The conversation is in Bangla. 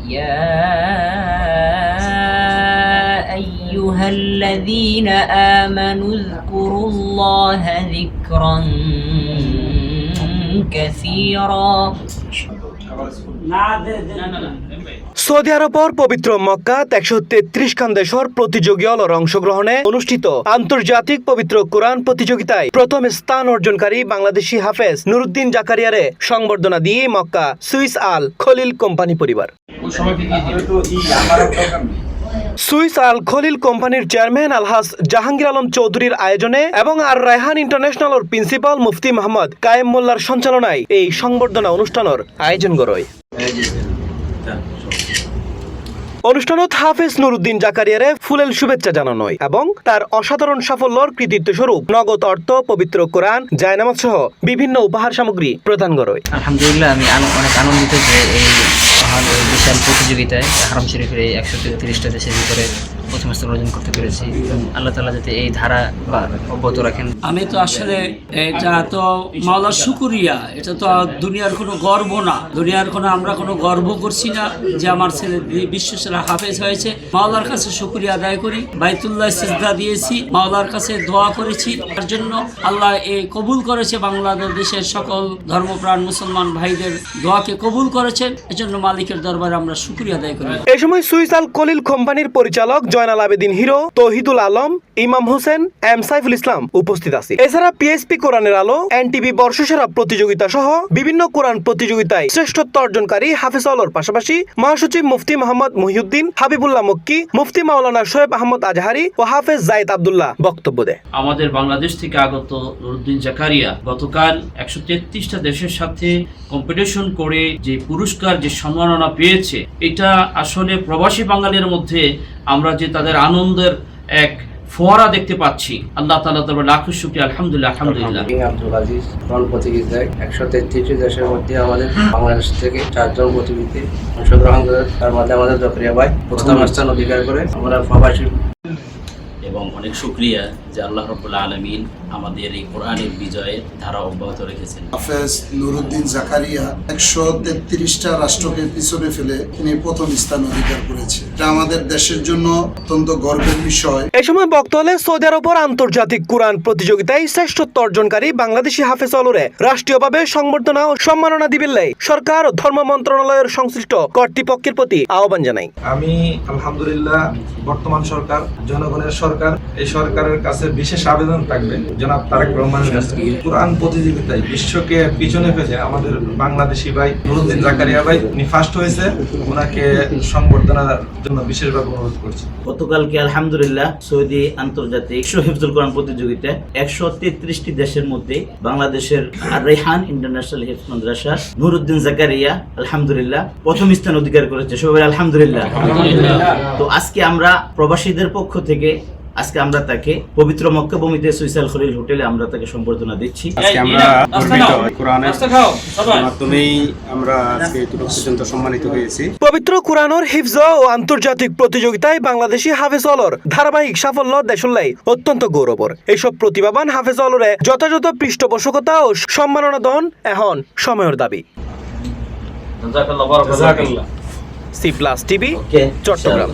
يا أيها الذين آمنوا اذكروا الله ذكرا كثيرا সৌদি আরবর পবিত্র মক্কাত 133 খান দেশের প্রতিযোগী দলের অংশগ্রহণে অনুষ্ঠিত আন্তর্জাতিক পবিত্র কোরআন প্রতিযোগিতায় প্রথম স্থান অর্জনকারী বাংলাদেশি হাফেজ নুরুদ্দিন জাকারিয়ারে সংবর্ধনা দিয়ে মক্কা সুইস আল খলিল কোম্পানি পরিবার। সুইস আল খলিল কোম্পানির চেয়ারম্যান আলহাজ জাহাঙ্গীর আলম চৌধুরীর আয়োজনে এবং আর রায়হান ইন্টারন্যাশনালের প্রিন্সিপাল মুফতি মোহাম্মদ কায়েম মোল্লার সঞ্চালনায় এই সংবর্ধনা অনুষ্ঠানের আয়োজন করয়। অনুষ্ঠানত হাফেজ নুরুদ্দিন জাকারিয়ারে ফুলেল শুভেচ্ছা জানানো হয় এবং তার অসাধারণ সাফল্যর কৃতিত্ব স্বরূপ নগদ অর্থ, পবিত্র কোরআন, জায়নামাজ সহ বিভিন্ন উপহার সামগ্রী প্রদান করা হয়। আলহামদুলিল্লাহ, আমি অনেক আনন্দিত যে এই বিশাল প্রতিযোগিতায় হারাম শরীফের এই 133টা দেশের ভিতরে প্রথম স্থান অর্জন করতে পেরেছি। আল্লাহ তাআলা যাতে এই ধারা অব্যাহত রাখেন। আমি তো আসলে এটা তো মাওলার শুকরিয়া, এটা তো দুনিয়ার কোনো গর্ব না, দুনিয়ার কোনো আমরা কোনো গর্ব করছি না যে আমার ছেলে বিশ্বসেরা হাফেজ হয়েছে। মাওলার কাছে শুকরিয়া আদায় করি, বাইতুল্লাহ সিজদা দিয়েছি, মাওলার কাছে দোয়া করেছি, তার জন্য আল্লাহ এই কবুল করেছে। বাংলাদেশের সকল ধর্মপ্রাণ মুসলমান ভাইদের দোয়াকে কবুল করেছেন, এজন্য মালিকের দরবারে আমরা শুকরিয়া আদায় করি। এই সময় সুইস আল খলিল কোম্পানির পরিচালক জয়নাল আবেদিন হিরো, তৌহিদুল আলম, ইমাম হোসেন, এম সাইফুল ইসলাম উপস্থিত আছে। এছাড়া পিএসপি কোরআনের আলো, এনটিভি বর্ষসেরা প্রতিযোগিতা সহ বিভিন্ন কোরআন প্রতিযোগিতায় শ্রেষ্ঠত্ব অর্জনকারী হাফেজ আলর পাশাপাশি মহাসচিব মুফতি মোহাম্মদ মহিউদ্দিন, হাবিবুল্লাহ মক্কি, মুফতি মাওলানা শোয়েব আহমদ আজহারি ও হাফেজ জায়েদ আব্দুল্লাহ বক্তব্য দেয়। আমাদের বাংলাদেশ থেকে আগত নুরুদ্দিন জাকারিয়া গতকাল 133টা দেশের সাথে কম্পিটিশন করে যে পুরস্কার, যে সম্মাননা পেয়েছে, এটা আসলে প্রবাসী বাঙালির মধ্যে আমরা যে তাদের আনন্দের এক ফোয়ারা দেখতে পাচ্ছি। আল্লাহ তাআলা তার লাখ শুকরিয়া, আলহামদুলিল্লাহ আলহামদুলিল্লাহ। আব্দুল আজিজ কোরআন প্রতিযোগিতায় 133 দেশের মধ্যে আমাদের বাংলাদেশ থেকে 4 জন প্রতিযোগী অংশগ্রহণ করে, তার মধ্যে আমাদের জাকারিয়া ভাই প্রথম স্থান অধিকার করে। আমরা প্রবাসী এবং অনেক শুকরিয়া যে আল্লাহ রাব্বুল আলামিন আমাদের এই কোরআনের বিজয়ের ধারা অব্যাহত রেখেছেন। হাফেজ নুরুদ্দিন জাকারিয়া 133টা রাষ্ট্রকে পিছনে ফেলে তিনি প্রথম স্থান অধিকার করেছে। এটা আমাদের দেশের জন্য অত্যন্ত গর্বের বিষয়। এই সময় বক্তব্য হলে সৌদি আরবের আন্তর্জাতিক কোরআন প্রতিযোগিতায় শ্রেষ্ঠত্ব অর্জনকারী বাংলাদেশি হাফেজ অলরে রাষ্ট্রীয়ভাবে সংবর্ধনা ও সম্মাননা দিবেলাই সরকার ও ধর্ম মন্ত্রণালয়ের সংশ্লিষ্ট কর্তৃপক্ষের প্রতি আহ্বান জানাই। আমি আলহামদুলিল্লাহ বর্তমান সরকার জনগণের সরকার, এই সরকারের কাছে বিশেষ আবেদন থাকবে জনাব তারেক রহমানের কাছে, কোরআন প্রতিযোগিতায় বিশ্বকে পিছনে ফেলে আমাদের বাংলাদেশি ভাই নুরুদ্দিন জাকারিয়া ভাই উনি ফার্স্ট হয়েছে, ওনাকে সংবর্ধনার জন্য বিশেষভাবে অনুরোধ করছি। গতকালকে আলহামদুলিল্লাহ সৌদি আন্তর্জাতিক হিফজুল কোরআন প্রতিযোগিতায় 133টি দেশের মধ্যে বাংলাদেশের আর রায়হান ইন্টারন্যাশনাল হিফজ মাদ্রাসা নুরুদ্দিন জাকারিয়া আলহামদুলিল্লাহ প্রথম স্থান অধিকার করেছে। সবাই আলহামদুলিল্লাহ। তো আজকে আমরা প্রবাসীদের পক্ষ থেকে আজকে আমরা তাকে পবিত্র মক্কা ভূমিতে সুইস আল খলিল হোটেলে আমরা তাকে সম্বর্ধনা দিচ্ছি। আজকে আমরা গর্বিত, কোরআনের মাধ্যমেই আমরা আজকে এই পর্যন্ত সম্মানিত হয়েছি। পবিত্র কোরআনের হিফজ ও আন্তর্জাতিক প্রতিযোগিতায় বাংলাদেশি হাফেজ অলর ধারাবাহিক সাফল্য দেশলাই অত্যন্ত গৌরবর। এইসব প্রতিভাবান হাফেজ অলরে যথাযথ পৃষ্ঠপোষকতা ও সম্মাননা দান এখন সময়ের দাবি। C plus TV, Chittagong.